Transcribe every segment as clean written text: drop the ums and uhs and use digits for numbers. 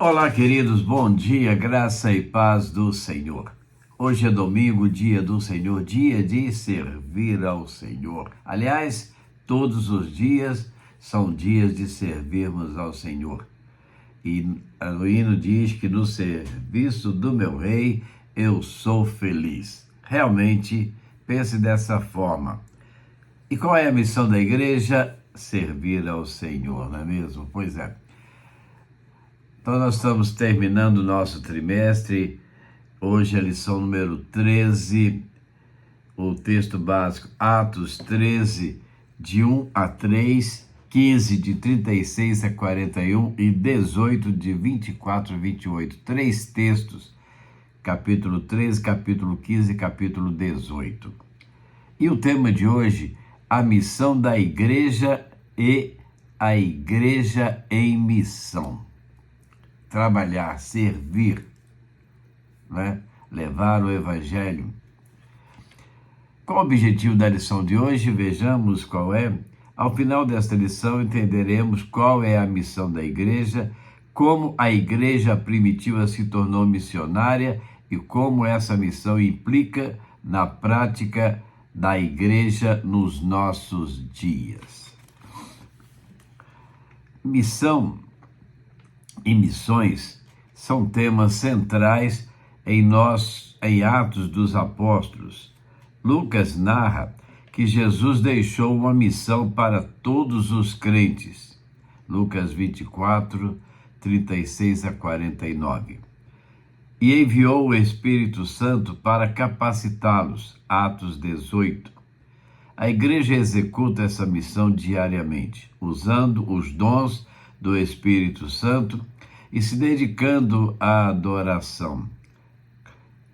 Olá, queridos, bom dia, graça e paz do Senhor. Hoje é domingo, dia do Senhor, dia de servir ao Senhor. Aliás, todos os dias são dias de servirmos ao Senhor. E o hino diz que no serviço do meu rei eu sou feliz. Realmente, pense dessa forma. E qual é a missão da igreja? Servir ao Senhor, não é mesmo? Pois é. Então, nós estamos terminando o nosso trimestre. Hoje, a lição número 13, o texto básico, Atos 13, de 1 a 3, 15, de 36 a 41 e 18, de 24 a 28. Três textos, capítulo 13, capítulo 15 e capítulo 18. E o tema de hoje, a missão da igreja e a igreja em missão. Trabalhar, servir, né? Levar o evangelho. Qual o objetivo da lição de hoje? Vejamos qual é. Ao final desta lição entenderemos qual é a missão da igreja, como a igreja primitiva se tornou missionária e como essa missão implica na prática da igreja nos nossos dias. Missão e missões são temas centrais em Atos dos Apóstolos. Lucas narra que Jesus deixou uma missão para todos os crentes. Lucas 24, 36 a 49. E enviou o Espírito Santo para capacitá-los. Atos 18. A igreja executa essa missão diariamente, usando os dons do Espírito Santo e se dedicando à adoração,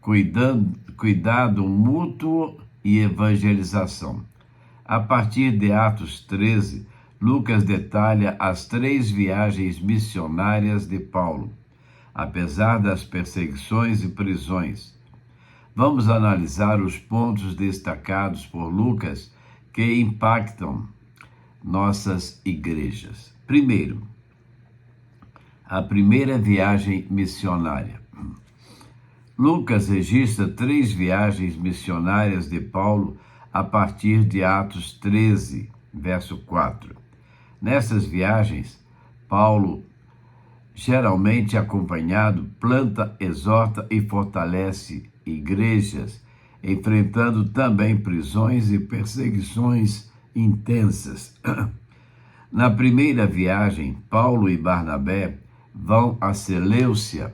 cuidado mútuo e evangelização. A partir de Atos 13, Lucas detalha as 3 viagens missionárias de Paulo, apesar das perseguições e prisões. Vamos analisar os pontos destacados por Lucas que impactam nossas igrejas. Primeiro, a primeira viagem missionária. Lucas registra 3 viagens missionárias de Paulo a partir de Atos 13, verso 4. Nessas viagens, Paulo, geralmente acompanhado, planta, exorta e fortalece igrejas, enfrentando também prisões e perseguições intensas. Na primeira viagem, Paulo e Barnabé vão a Seleucia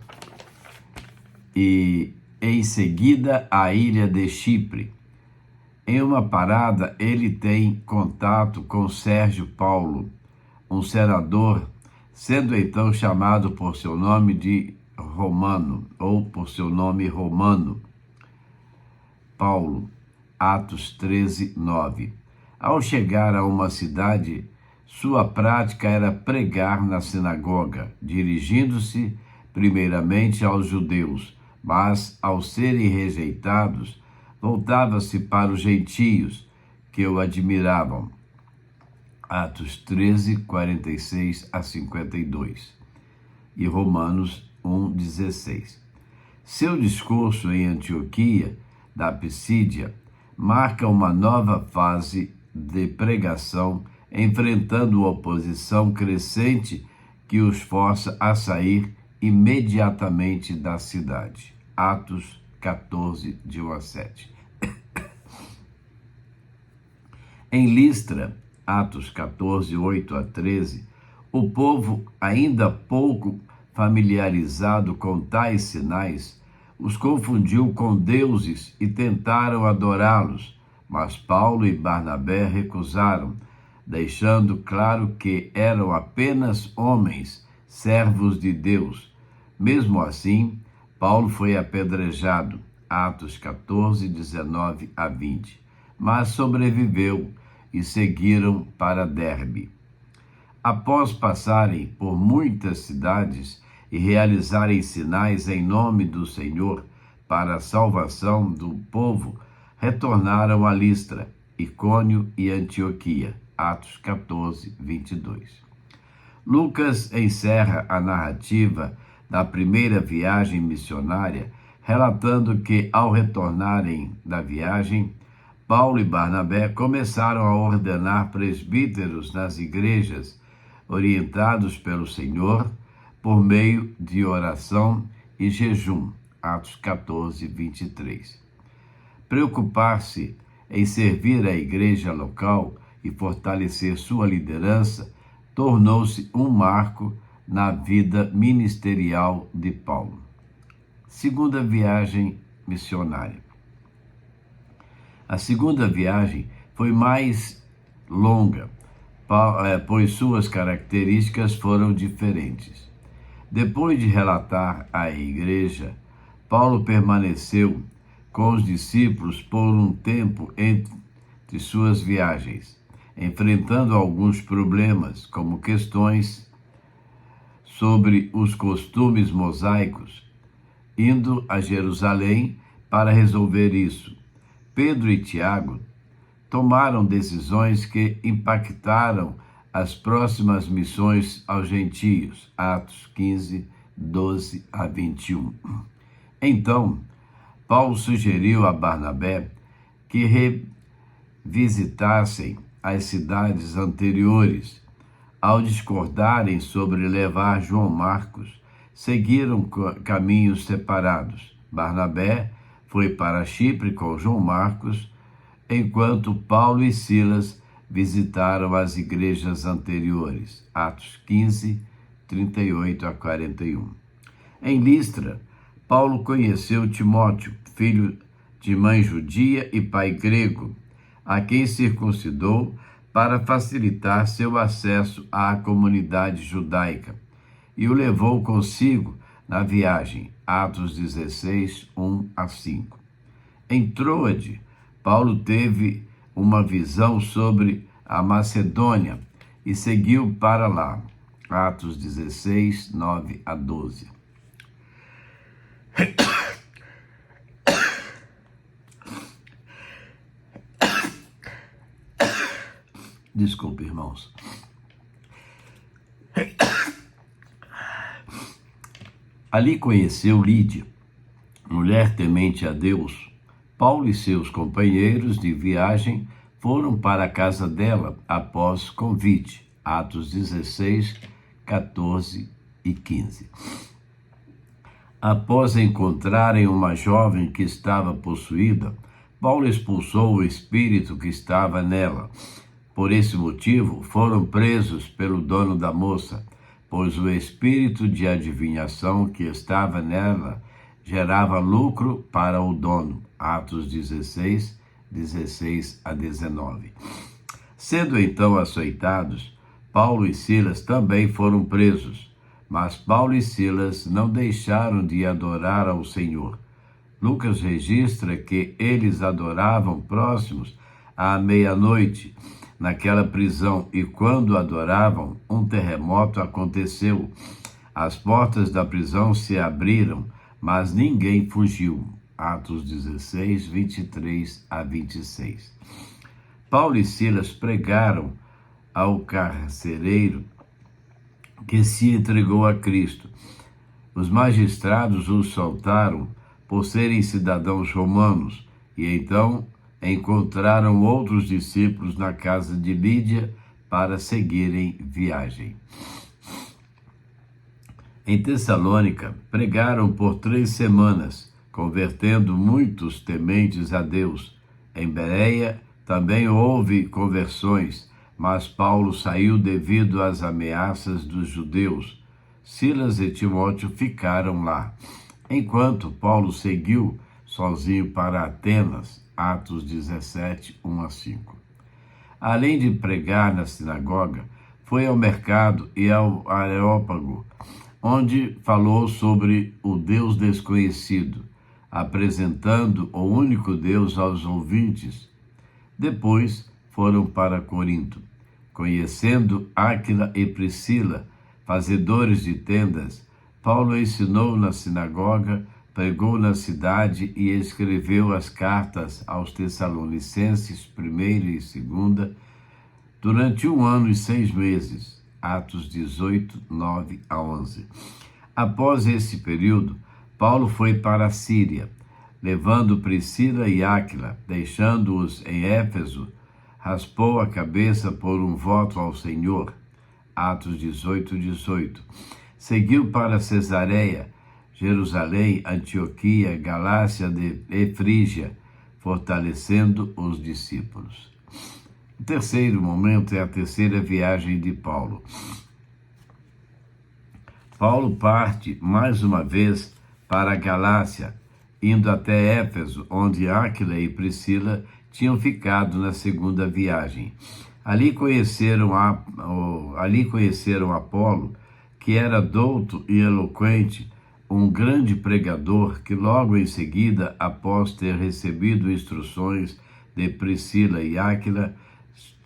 e, em seguida, à ilha de Chipre. Em uma parada, ele tem contato com Sérgio Paulo, um senador, sendo então chamado por seu nome de Romano, ou por seu nome romano, Paulo, Atos 13, 9. Ao chegar a uma cidade, sua prática era pregar na sinagoga, dirigindo-se primeiramente aos judeus, mas, ao serem rejeitados, voltava-se para os gentios, que o admiravam. Atos 13, 46 a 52 e Romanos 1, 16. Seu discurso em Antioquia, da Pisídia, marca uma nova fase de pregação, enfrentando a oposição crescente que os força a sair imediatamente da cidade. Atos 14, de 1 a 7. Em Listra, Atos 14, 8 a 13, o povo, ainda pouco familiarizado com tais sinais, os confundiu com deuses e tentaram adorá-los, mas Paulo e Barnabé recusaram, deixando claro que eram apenas homens, servos de Deus. Mesmo assim, Paulo foi apedrejado, Atos 14, 19 a 20, mas sobreviveu e seguiram para Derbe. Após passarem por muitas cidades e realizarem sinais em nome do Senhor para a salvação do povo, retornaram a Listra, Icônio e Antioquia. Atos 14, 22. Lucas encerra a narrativa da primeira viagem missionária, relatando que, ao retornarem da viagem, Paulo e Barnabé começaram a ordenar presbíteros nas igrejas, orientados pelo Senhor por meio de oração e jejum. Atos 14, 23. Preocupar-se em servir a igreja local e fortalecer sua liderança tornou-se um marco na vida ministerial de Paulo. Segunda viagem missionária. A segunda viagem foi mais longa, pois suas características foram diferentes. Depois de relatar à igreja, Paulo permaneceu com os discípulos por um tempo entre suas viagens, enfrentando alguns problemas, como questões sobre os costumes mosaicos, indo a Jerusalém para resolver isso. Pedro e Tiago tomaram decisões que impactaram as próximas missões aos gentios. Atos 15, 12 a 21. Então, Paulo sugeriu a Barnabé que revisitassem as cidades anteriores. Ao discordarem sobre levar João Marcos, seguiram caminhos separados. Barnabé foi para Chipre com João Marcos, enquanto Paulo e Silas visitaram as igrejas anteriores. Atos 15, 38 a 41. Em Listra, Paulo conheceu Timóteo, filho de mãe judia e pai grego, a quem circuncidou para facilitar seu acesso à comunidade judaica, e o levou consigo na viagem. Atos 16, 1 a 5. Em Troade, Paulo teve uma visão sobre a Macedônia e seguiu para lá. Atos 16, 9 a 12. Desculpe, irmãos. Ali conheceu Lídia, mulher temente a Deus. Paulo e seus companheiros de viagem foram para a casa dela após convite. Atos 16, 14 e 15. Após encontrarem uma jovem que estava possuída, Paulo expulsou o espírito que estava nela. Por esse motivo, foram presos pelo dono da moça, pois o espírito de adivinhação que estava nela gerava lucro para o dono. Atos 16, 16 a 19. Sendo então açoitados, Paulo e Silas também foram presos, mas Paulo e Silas não deixaram de adorar ao Senhor. Lucas registra que eles adoravam próximos à meia-noite naquela prisão, e quando adoravam, um terremoto aconteceu. As portas da prisão se abriram, mas ninguém fugiu. Atos 16, 23 a 26. Paulo e Silas pregaram ao carcereiro que se entregou a Cristo. Os magistrados os soltaram por serem cidadãos romanos, e então encontraram outros discípulos na casa de Lídia para seguirem viagem. Em Tessalônica, pregaram por 3 semanas, convertendo muitos tementes a Deus. Em Bereia também houve conversões, mas Paulo saiu devido às ameaças dos judeus. Silas e Timóteo ficaram lá, enquanto Paulo seguiu sozinho para Atenas. Atos 17, 1 a 5. Além de pregar na sinagoga, foi ao mercado e ao Areópago, onde falou sobre o Deus desconhecido, apresentando o único Deus aos ouvintes. Depois foram para Corinto. Conhecendo Áquila e Priscila, fazedores de tendas, Paulo ensinou na sinagoga, pregou na cidade e escreveu as cartas aos Tessalonicenses, 1ª e 2ª, durante 1 ano e 6 meses. Atos 18, 9 a 11. Após esse período, Paulo foi para a Síria, levando Priscila e Áquila, deixando-os em Éfeso, raspou a cabeça por um voto ao Senhor. Atos 18:18. Seguiu para Cesareia, Jerusalém, Antioquia, Galácia e Frígia, fortalecendo os discípulos. O terceiro momento é a terceira viagem de Paulo. Paulo parte mais uma vez para a Galácia, indo até Éfeso, onde Áquila e Priscila tinham ficado na segunda viagem. Ali conheceram Apolo, que era douto e eloquente, um grande pregador que logo em seguida, após ter recebido instruções de Priscila e Áquila,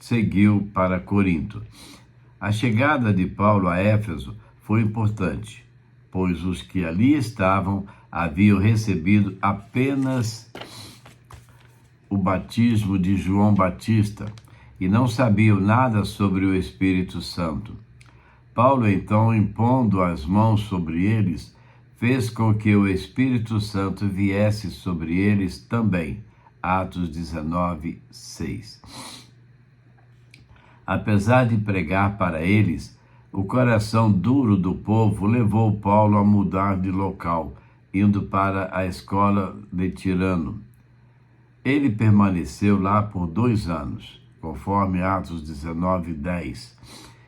seguiu para Corinto. A chegada de Paulo a Éfeso foi importante, pois os que ali estavam haviam recebido apenas o batismo de João Batista e não sabiam nada sobre o Espírito Santo. Paulo, então, impondo as mãos sobre eles, fez com que o Espírito Santo viesse sobre eles também. Atos 19:6. Apesar de pregar para eles, o coração duro do povo levou Paulo a mudar de local, indo para a escola de Tirano. Ele permaneceu lá por 2 anos, conforme Atos 19:10,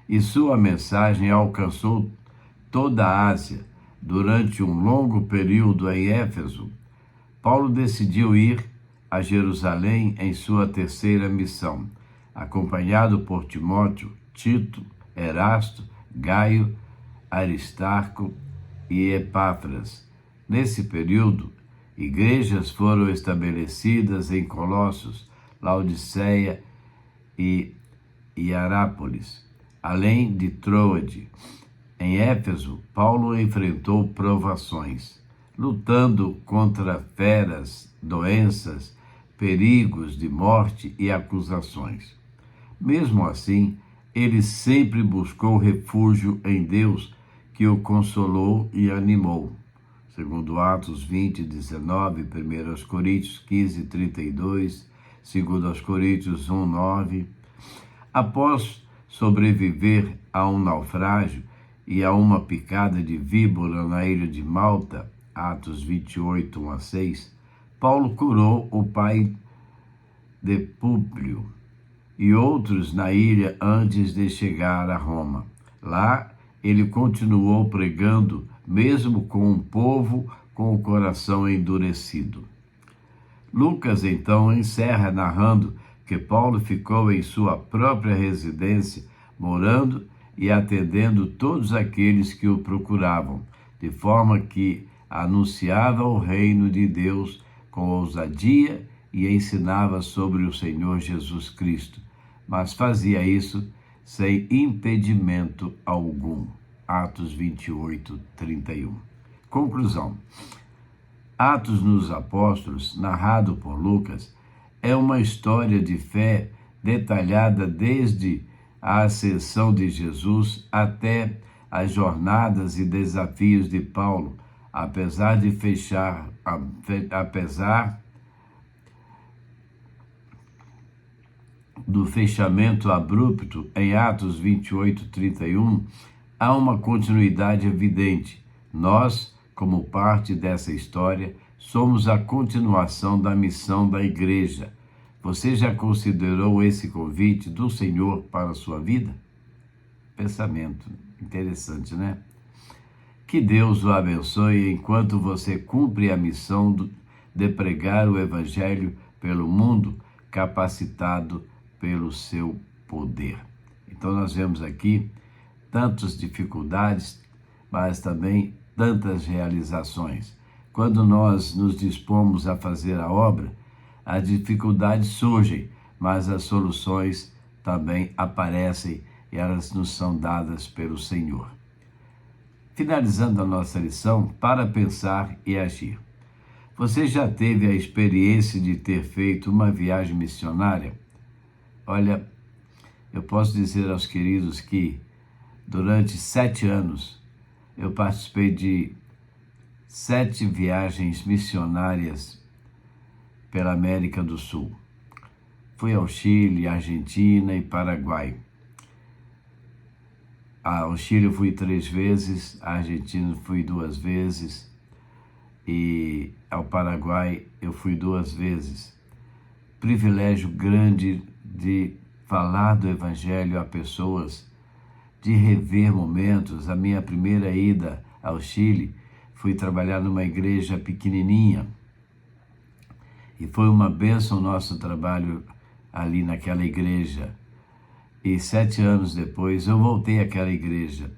e sua mensagem alcançou toda a Ásia. Durante um longo período em Éfeso, Paulo decidiu ir a Jerusalém em sua terceira missão, acompanhado por Timóteo, Tito, Erasto, Gaio, Aristarco e Epáfras. Nesse período, igrejas foram estabelecidas em Colossos, Laodiceia e Hierápolis, além de Troade. Em Éfeso, Paulo enfrentou provações, lutando contra feras, doenças, perigos de morte e acusações. Mesmo assim, ele sempre buscou refúgio em Deus, que o consolou e animou. Segundo Atos 20:19, 1 Coríntios 15:32, 2 Coríntios 1:9. Após sobreviver a um naufrágio e a uma picada de víbora na ilha de Malta, Atos 28:1-6, Paulo curou o pai de Públio e outros na ilha antes de chegar a Roma. Lá, ele continuou pregando, mesmo com um povo com o coração endurecido. Lucas, então, encerra narrando que Paulo ficou em sua própria residência, morando e atendendo todos aqueles que o procuravam, de forma que anunciava o reino de Deus com ousadia e ensinava sobre o Senhor Jesus Cristo, mas fazia isso sem impedimento algum. Atos 28:31. Conclusão. Atos dos Apóstolos, narrado por Lucas, é uma história de fé detalhada desde a ascensão de Jesus até as jornadas e desafios de Paulo, apesar do fechamento abrupto em Atos 28:31, há uma continuidade evidente. Nós, como parte dessa história, somos a continuação da missão da igreja. Você já considerou esse convite do Senhor para a sua vida? Pensamento interessante, né? Que Deus o abençoe enquanto você cumpre a missão de pregar o Evangelho pelo mundo, capacitado pelo seu poder. Então nós vemos aqui tantas dificuldades, mas também tantas realizações. Quando nós nos dispomos a fazer a obra, as dificuldades surgem, mas as soluções também aparecem e elas nos são dadas pelo Senhor. Finalizando a nossa lição, para pensar e agir. Você já teve a experiência de ter feito uma viagem missionária? Olha, eu posso dizer aos queridos que durante 7 anos eu participei de 7 viagens missionárias pela América do Sul. Fui ao Chile, Argentina e Paraguai. Ao Chile eu fui 3 vezes, à Argentina fui 2 vezes e ao Paraguai eu fui 2 vezes. Privilégio grande de falar do Evangelho a pessoas, de rever momentos. A minha primeira ida ao Chile, fui trabalhar numa igreja pequenininha e foi uma bênção o nosso trabalho ali naquela igreja. E 7 anos depois eu voltei àquela igreja.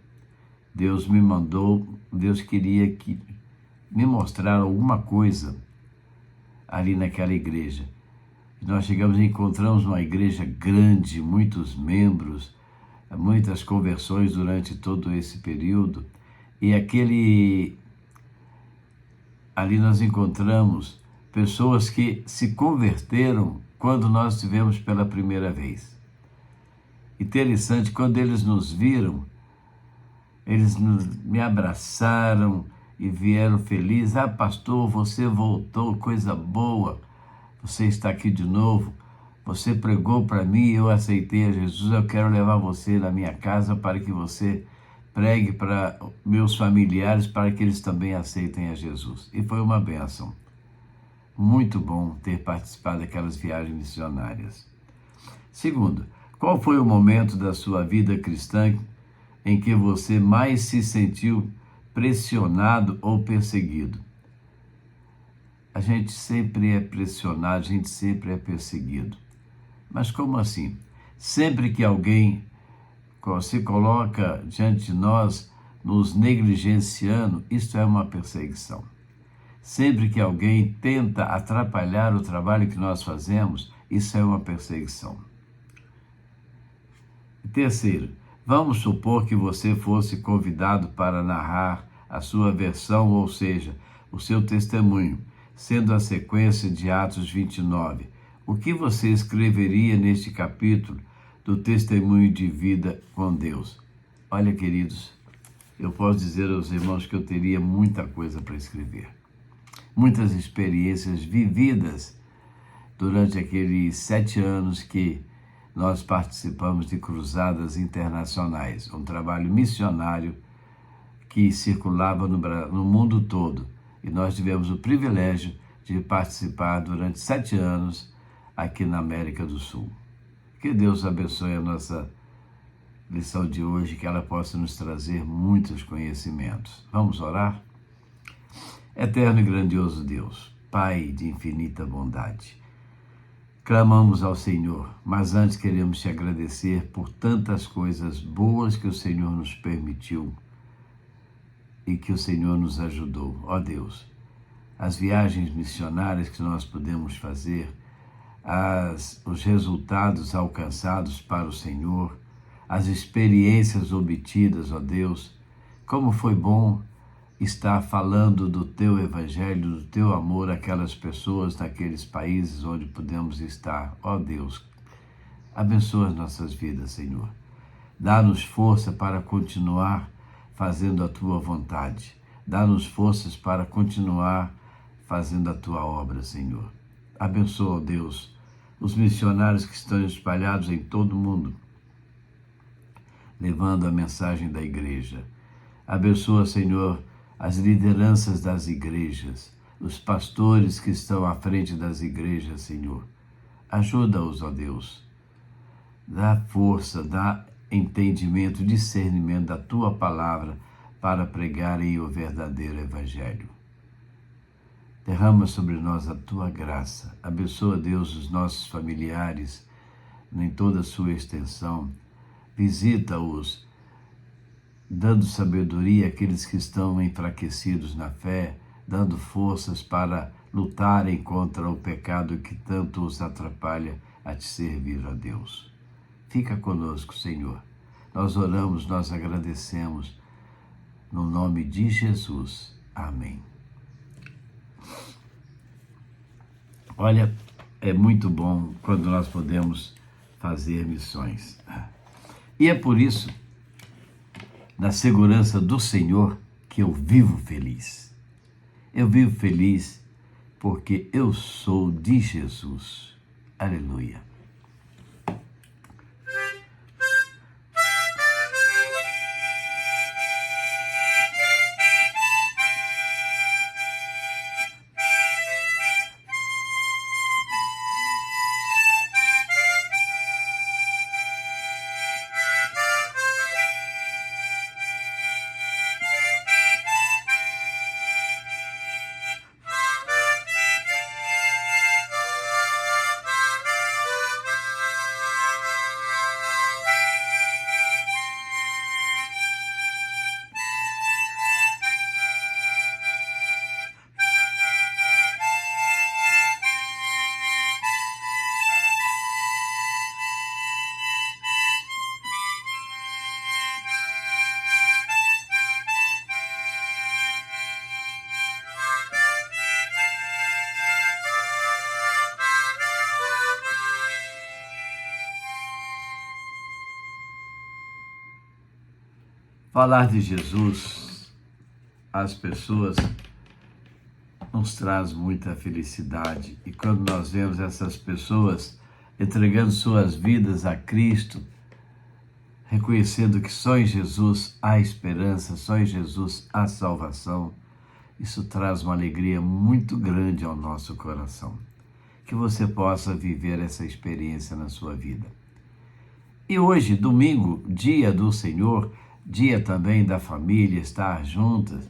Deus me mandou, Deus queria que me mostrar alguma coisa ali naquela igreja. Nós chegamos e encontramos uma igreja grande, muitos membros, muitas conversões durante todo esse período. E ali nós encontramos pessoas que se converteram quando nós estivemos pela primeira vez. Interessante, quando eles nos viram, eles me abraçaram e vieram felizes. Ah, pastor, você voltou, coisa boa. Você está aqui de novo, você pregou para mim, eu aceitei a Jesus, eu quero levar você na minha casa para que você pregue para meus familiares, para que eles também aceitem a Jesus. E foi uma bênção. Muito bom ter participado daquelas viagens missionárias. Segundo, qual foi o momento da sua vida cristã em que você mais se sentiu pressionado ou perseguido? A gente sempre é pressionado, a gente sempre é perseguido. Mas como assim? Sempre que alguém se coloca diante de nós, nos negligenciando, isso é uma perseguição. Sempre que alguém tenta atrapalhar o trabalho que nós fazemos, isso é uma perseguição. E terceiro, vamos supor que você fosse convidado para narrar a sua versão, ou seja, o seu testemunho, sendo a sequência de Atos 29. O que você escreveria neste capítulo do testemunho de vida com Deus? Olha, queridos, eu posso dizer aos irmãos que eu teria muita coisa para escrever. Muitas experiências vividas durante aqueles 7 anos que nós participamos de cruzadas internacionais, um trabalho missionário que circulava no mundo todo. E nós tivemos o privilégio de participar durante 7 anos aqui na América do Sul. Que Deus abençoe a nossa lição de hoje, que ela possa nos trazer muitos conhecimentos. Vamos orar? Eterno e grandioso Deus, Pai de infinita bondade, clamamos ao Senhor, mas antes queremos te agradecer por tantas coisas boas que o Senhor nos permitiu e que o Senhor nos ajudou. Ó Deus, as viagens missionárias que nós podemos fazer, os resultados alcançados para o Senhor, as experiências obtidas, ó Deus, como foi bom estar falando do teu evangelho, do teu amor àquelas pessoas naqueles países onde podemos estar. Ó Deus, abençoa as nossas vidas, Senhor. Dá-nos força para continuar fazendo a tua vontade. Dá-nos forças para continuar fazendo a tua obra, Senhor. Abençoa, ó Deus, os missionários que estão espalhados em todo o mundo, levando a mensagem da igreja. Abençoa, Senhor, as lideranças das igrejas, os pastores que estão à frente das igrejas, Senhor. Ajuda-os, ó Deus. Dá força, dá entendimento, discernimento da tua palavra para pregarem o verdadeiro evangelho. Derrama sobre nós a tua graça. Abençoa, Deus, os nossos familiares em toda a sua extensão. Visita-os, dando sabedoria àqueles que estão enfraquecidos na fé, dando forças para lutarem contra o pecado que tanto os atrapalha a te servir, a Deus. Fica conosco, Senhor. Nós oramos, nós agradecemos, no nome de Jesus. Amém. Olha, é muito bom quando nós podemos fazer missões. E é por isso, na segurança do Senhor, que eu vivo feliz. Eu vivo feliz porque eu sou de Jesus. Aleluia. Falar de Jesus às pessoas nos traz muita felicidade. E quando nós vemos essas pessoas entregando suas vidas a Cristo, reconhecendo que só em Jesus há esperança, só em Jesus há salvação, isso traz uma alegria muito grande ao nosso coração. Que você possa viver essa experiência na sua vida. E hoje, domingo, dia do Senhor, dia também da família, estar juntas,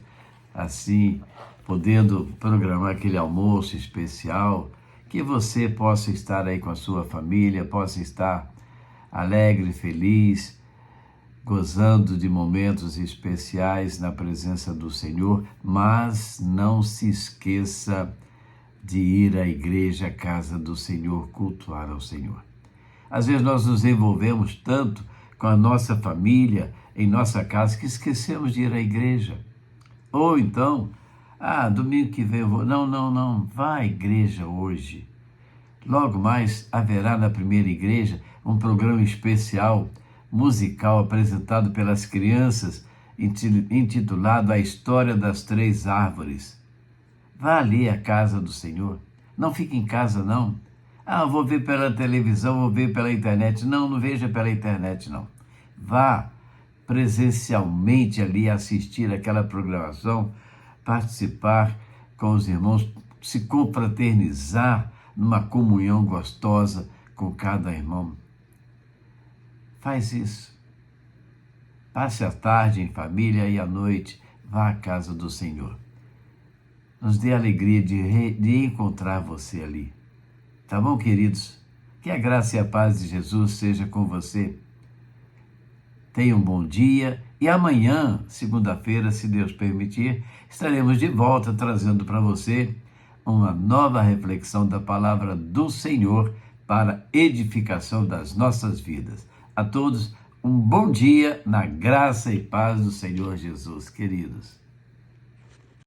assim, podendo programar aquele almoço especial, que você possa estar aí com a sua família, possa estar alegre, feliz, gozando de momentos especiais na presença do Senhor, mas não se esqueça de ir à igreja, à casa do Senhor, cultuar ao Senhor. Às vezes nós nos envolvemos tanto com a nossa família, em nossa casa, que esquecemos de ir à igreja. Ou então, domingo que vem eu vou. Não, vá à igreja hoje. Logo mais haverá na primeira igreja um programa especial, musical, apresentado pelas crianças, intitulado A História das Três Árvores. Vá ali à casa do Senhor. Não fique em casa, não. Vou ver pela televisão, vou ver pela internet. Não veja pela internet, não. Vá presencialmente ali assistir aquela programação, participar com os irmãos, se confraternizar numa comunhão gostosa com cada irmão. Faz isso. Passe a tarde em família e à noite vá à casa do Senhor. Nos dê a alegria de encontrar você ali. Tá bom, queridos? Que a graça e a paz de Jesus seja com você. Tenha um bom dia e amanhã, segunda-feira, se Deus permitir, estaremos de volta trazendo para você uma nova reflexão da palavra do Senhor para edificação das nossas vidas. A todos, um bom dia na graça e paz do Senhor Jesus, queridos.